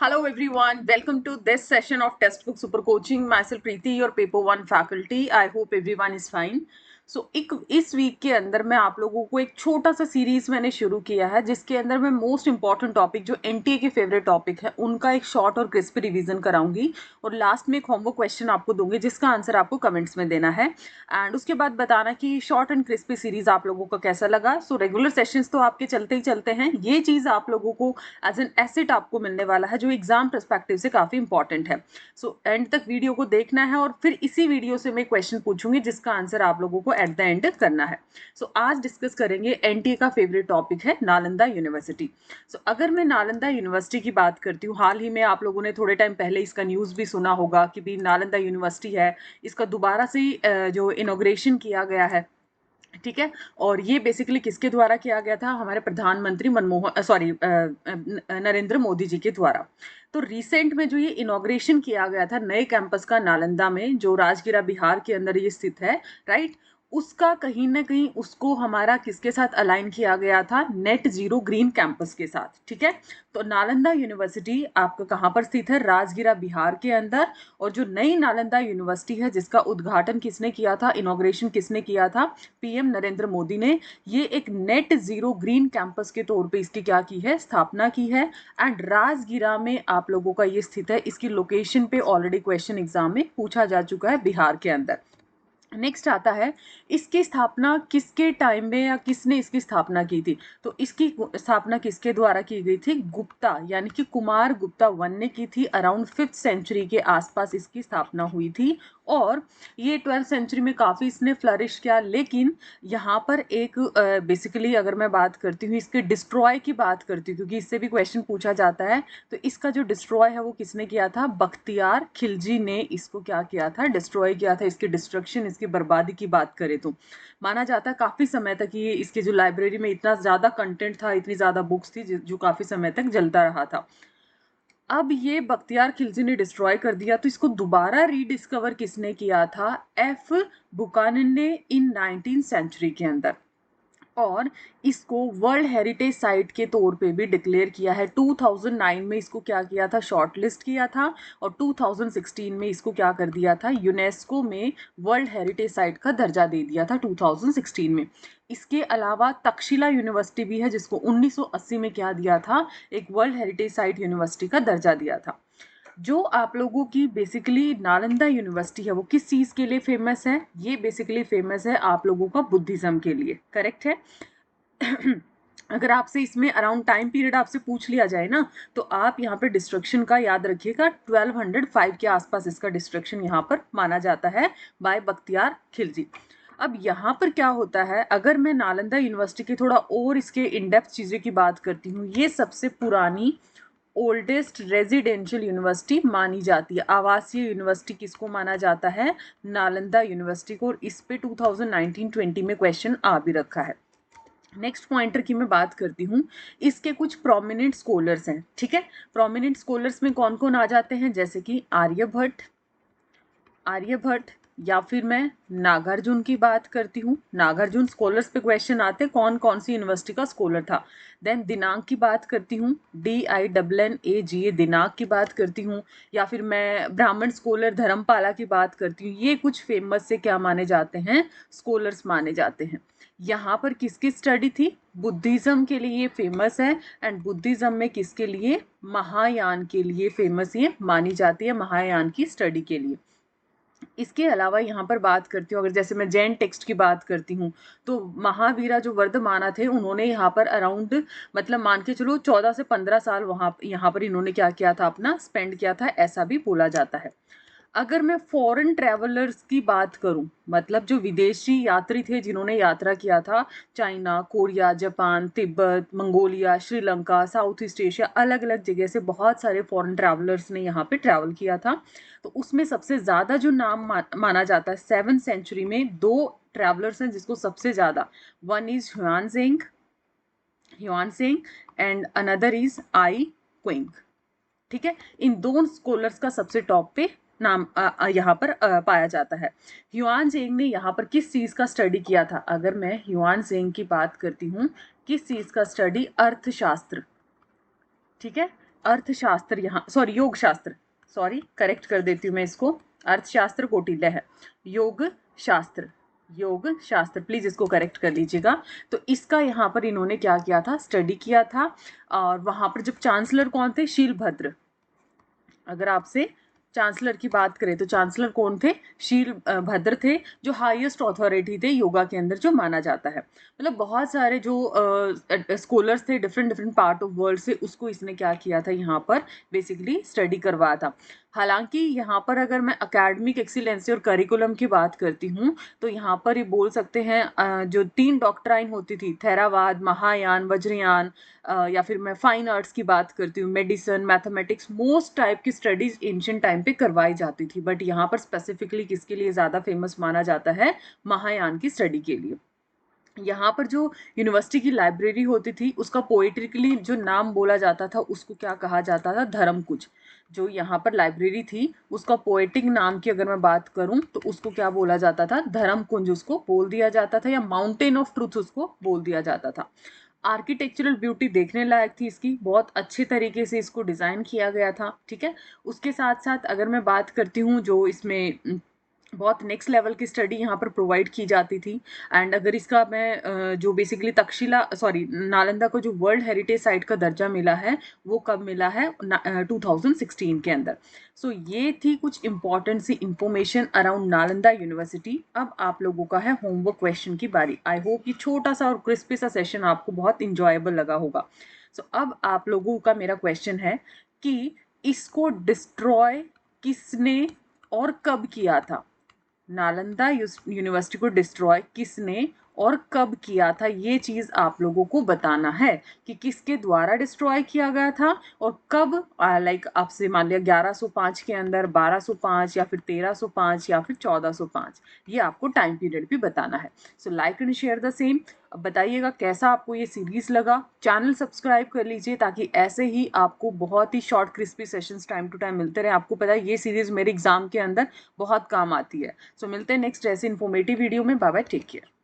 Hello everyone, welcome to this session of Textbook Super Coaching. Myself Preeti, your paper 1 faculty. I hope everyone is fine. इस week के अंदर मैं आप लोगों को एक छोटा सा सीरीज मैंने शुरू किया है जिसके अंदर मैं मोस्ट इंपॉर्टेंट टॉपिक जो एनटीए के फेवरेट टॉपिक है उनका एक शॉर्ट और क्रिस्प रिवीजन कराऊंगी और लास्ट में एक होमवर्क क्वेश्चन आपको दूंगी जिसका आंसर आपको कमेंट्स में देना है एंड उसके बाद बताना कि शॉर्ट एंड क्रिस्पी सीरीज आप लोगों को कैसा लगा। सो रेगुलर सेशंस तो आपके चलते ही चलते हैं, ये चीज आप लोगों को एज एन एसेट आपको मिलने वाला है जो एग्जाम परस्पेक्टिव से काफी इंपॉर्टेंट है। सो एंड तक वीडियो को देखना है और फिर इसी वीडियो से मैं क्वेश्चन पूछूंगी जिसका आंसर आप लोगों को एट द एंड करना है। सो आज डिस्कस करेंगे एनटीए का फेवरेट टॉपिक है नालंदा यूनिवर्सिटी। सो अगर मैं नालंदा यूनिवर्सिटी की बात करती हूँ, हाल ही में आप लोगों ने थोड़े टाइम पहले इसका न्यूज भी सुना होगा कि भी नालंदा यूनिवर्सिटी है, इसका दोबारा से जो इनॉग्रेशन किया गया है, ठीक है। और ये बेसिकली किसके द्वारा किया गया था? हमारे प्रधानमंत्री नरेंद्र मोदी जी के द्वारा। तो रिसेंट में जो ये इनॉग्रेशन किया गया था नए कैंपस का नालंदा में, जो राजगिरा बिहार के अंदर ये स्थित है, राइट, उसका कहीं ना कहीं उसको हमारा किसके साथ अलाइन किया गया था? नेट जीरो ग्रीन कैंपस के साथ, ठीक है। तो नालंदा यूनिवर्सिटी आपका कहाँ पर स्थित है? राजगिरा बिहार के अंदर। और जो नई नालंदा यूनिवर्सिटी है जिसका उद्घाटन किसने किया था, इनॉग्रेशन किसने किया था? पीएम नरेंद्र मोदी ने। ये एक नेट जीरो ग्रीन कैंपस के तौर पे इसकी क्या की है? स्थापना की है। एंड राजगिरा में आप लोगों का ये स्थित है। इसकी लोकेशन पे ऑलरेडी क्वेश्चन एग्जाम में पूछा जा चुका है, बिहार के अंदर। नेक्स्ट आता है, इसकी स्थापना किसके टाइम में या किसने इसकी स्थापना की थी? तो इसकी स्थापना किसके द्वारा की गई थी? गुप्ता यानी कि कुमार गुप्ता वन ने की थी। अराउंड 5th सेंचुरी के आसपास इसकी स्थापना हुई थी और ये 12th सेंचुरी में काफ़ी इसने फ्लरिश किया। लेकिन यहाँ पर एक बेसिकली अगर मैं बात करती हूँ इसके डिस्ट्रॉय की बात करती हूँ, क्योंकि इससे भी क्वेश्चन पूछा जाता है, तो इसका जो डिस्ट्रॉय है वो किसने किया था? बख्तियार खिलजी ने इसको क्या किया था? डिस्ट्रॉय किया था। इसकी डिस्ट्रक्शन, इसकी बर्बादी की बात करें तो माना जाता है काफ़ी समय तक ये इसके जो लाइब्रेरी में इतना ज़्यादा कंटेंट था, इतनी ज़्यादा बुक्स थी जो काफ़ी समय तक जलता रहा था। अब ये बख्तियार खिलजी ने डिस्ट्रॉय कर दिया, तो इसको दोबारा रीडिस्कवर किसने किया था? एफ बुकानन ने इन 19th सेंचुरी के अंदर। और इसको वर्ल्ड हेरिटेज साइट के तौर पे भी डिक्लेयर किया है। 2009 में इसको क्या किया था? शॉर्टलिस्ट किया था। और 2016 में इसको क्या कर दिया था? यूनेस्को में वर्ल्ड हेरिटेज साइट का दर्जा दे दिया था 2016 में। इसके अलावा तक्षशिला यूनिवर्सिटी भी है जिसको 1980 में क्या दिया था? एक वर्ल्ड हेरिटेज साइट यूनिवर्सिटी का दर्जा दिया था। जो आप लोगों की बेसिकली नालंदा यूनिवर्सिटी है वो किस चीज़ के लिए फेमस है? ये बेसिकली फेमस है आप लोगों का बुद्धिज्म के लिए, करेक्ट है। अगर आपसे इसमें अराउंड टाइम पीरियड आपसे पूछ लिया जाए ना, तो आप यहाँ पे डिस्ट्रक्शन का याद रखिएगा। 1205 के आसपास इसका डिस्ट्रक्शन यहाँ पर माना जाता है बाय बख्तियार खिलजी। अब यहाँ पर क्या होता है, अगर मैं नालंदा यूनिवर्सिटी की थोड़ा और इसके इनडेप्थ चीज़ों की बात करती हूँ, ये सबसे पुरानी ओल्डेस्ट रेजिडेंशियल यूनिवर्सिटी मानी जाती है। आवासीय यूनिवर्सिटी किसको माना जाता है? नालंदा यूनिवर्सिटी को। और इस पे 2019-20 में क्वेश्चन आ भी रखा है। नेक्स्ट पॉइंटर की मैं बात करती हूँ, इसके कुछ प्रोमिनेंट स्कॉलर्स हैं, ठीक है। प्रोमिनेंट स्कॉलर्स में कौन कौन आ जाते हैं? जैसे कि आर्यभट्ट या फिर मैं नागार्जुन की बात करती हूँ। नागार्जुन स्कॉलर्स पे क्वेश्चन आते कौन कौन सी यूनिवर्सिटी का स्कॉलर था। देन दिनांक की बात करती हूँ, DINNAGA दिनांक की बात करती हूँ। या फिर मैं ब्राह्मण स्कॉलर धर्मपाला की बात करती हूँ। ये कुछ फेमस से क्या माने जाते हैं? स्कॉलर्स माने जाते हैं। यहाँ पर किसकी स्टडी थी? बुद्धिज्म के लिए ये फेमस है। एंड बुद्धिज्म में किसके लिए? महायान के लिए फेमस ये मानी जाती है, महायान की स्टडी के लिए। इसके अलावा यहाँ पर बात करती हूँ, अगर जैसे मैं जैन टेक्स्ट की बात करती हूँ, तो महावीरा जो वर्धमाना थे उन्होंने यहाँ पर अराउंड मतलब मान के चलो 14 से 15 साल यहाँ पर इन्होंने क्या किया था? अपना स्पेंड किया था, ऐसा भी बोला जाता है। अगर मैं फॉरेन ट्रैवलर्स की बात करूं, मतलब जो विदेशी यात्री थे जिन्होंने यात्रा किया था, China, Korea, Japan, Tibet, Mongolia, Sri Lanka, south east Asia, अलग अलग जगह से बहुत सारे फॉरेन ट्रैवलर्स ने यहाँ पे ट्रैवल किया था। तो उसमें सबसे ज़्यादा जो नाम माना जाता है 7th सेंचुरी में, दो ट्रैवलर्स हैं जिसको सबसे ज़्यादा, one is Hiuen Tsang and another is I Tsing, ठीक है। इन दोनों स्कॉलर्स का सबसे टॉप पे नाम यहाँ पर पाया जाता है। ह्युआन जेंग ने यहाँ पर किस चीज का स्टडी किया था? अगर मैं ह्युआन जेंग की बात करती हूँ, किस चीज का स्टडी? अर्थशास्त्र, ठीक है। अर्थशास्त्र यहाँ योग शास्त्र, करेक्ट कर देती हूँ मैं इसको, अर्थशास्त्र कौटिल्य है, योग शास्त्र प्लीज इसको करेक्ट कर लीजिएगा। तो इसका यहाँ पर इन्होंने क्या किया था, स्टडी किया था। और वहाँ पर जब चांसलर कौन थे, शीलभद्र। अगर आपसे चांसलर की बात करें तो चांसलर कौन थे, शीलभद्र थे, जो हाईएस्ट अथॉरिटी थे योगा के अंदर जो माना जाता है। मतलब बहुत सारे जो स्कॉलर्स थे different different part of world से, उसको इसने क्या किया था, यहाँ पर बेसिकली स्टडी करवाया था। हालांकि यहाँ पर अगर मैं एकेडमिक एक्सीलेंसी और करिकुलम की बात करती हूँ तो यहाँ पर ये बोल सकते हैं जो 3 डॉक्ट्राइन होती थी, थेरावाद, महायान, वज्रयान, या फिर मैं फाइन आर्ट्स की बात करती हूँ, मेडिसिन, मैथमेटिक्स, मोस्ट टाइप की स्टडीज एंशिएंट टाइम पे करवाई जाती थी। बट यहाँ पर स्पेसिफिकली किसके लिए ज़्यादा फेमस माना जाता है, महायान की स्टडी के लिए। यहाँ पर जो यूनिवर्सिटी की लाइब्रेरी होती थी उसका पोएट्रिकली जो नाम बोला जाता था उसको क्या कहा जाता था, धर्मकुंज। जो यहाँ पर लाइब्रेरी थी उसका पोएटिक नाम की अगर मैं बात करूँ तो उसको क्या बोला जाता था, धर्मकुंज उसको बोल दिया जाता था, या माउंटेन ऑफ ट्रूथ उसको बोल दिया जाता था। आर्किटेक्चरल ब्यूटी देखने लायक थी इसकी, बहुत अच्छे तरीके से इसको डिज़ाइन किया गया था, ठीक है। उसके साथ साथ अगर मैं बात करती हूँ जो इसमें बहुत नेक्स्ट लेवल की स्टडी यहाँ पर प्रोवाइड की जाती थी। एंड अगर इसका मैं जो बेसिकली नालंदा को जो वर्ल्ड हेरिटेज साइट का दर्जा मिला है वो कब मिला है, 2016 के अंदर। सो ये थी कुछ इंपॉर्टेंट सी इंफॉर्मेशन अराउंड नालंदा यूनिवर्सिटी। अब आप लोगों का है होमवर्क क्वेश्चन की बारी। आई होप ये छोटा सा और क्रिस्पी सा सेशन आपको बहुत इंजॉयबल लगा होगा। सो अब आप लोगों का मेरा क्वेश्चन है कि इसको डिस्ट्रॉय किसने और कब किया था, नालंदा यूनिवर्सिटी को डिस्ट्रॉय किसने और कब किया था, ये चीज आप लोगों को बताना है कि किसके द्वारा डिस्ट्रॉय किया गया था और कब। लाइक आपसे मान लिया 1105 के अंदर, 1205 या फिर 1305 या फिर 1405, ये आपको टाइम पीरियड भी बताना है। So like and share the same. अब बताइएगा कैसा आपको ये सीरीज लगा। चैनल सब्सक्राइब कर लीजिए ताकि ऐसे ही आपको बहुत ही short crispy sessions time to time मिलते रहे। आपको पता है ये सीरीज मेरे एग्जाम के अंदर बहुत काम आती है। सो मिलते हैं नेक्स्ट ऐसे इन्फॉर्मेटिव वीडियो में। Bye bye, take care.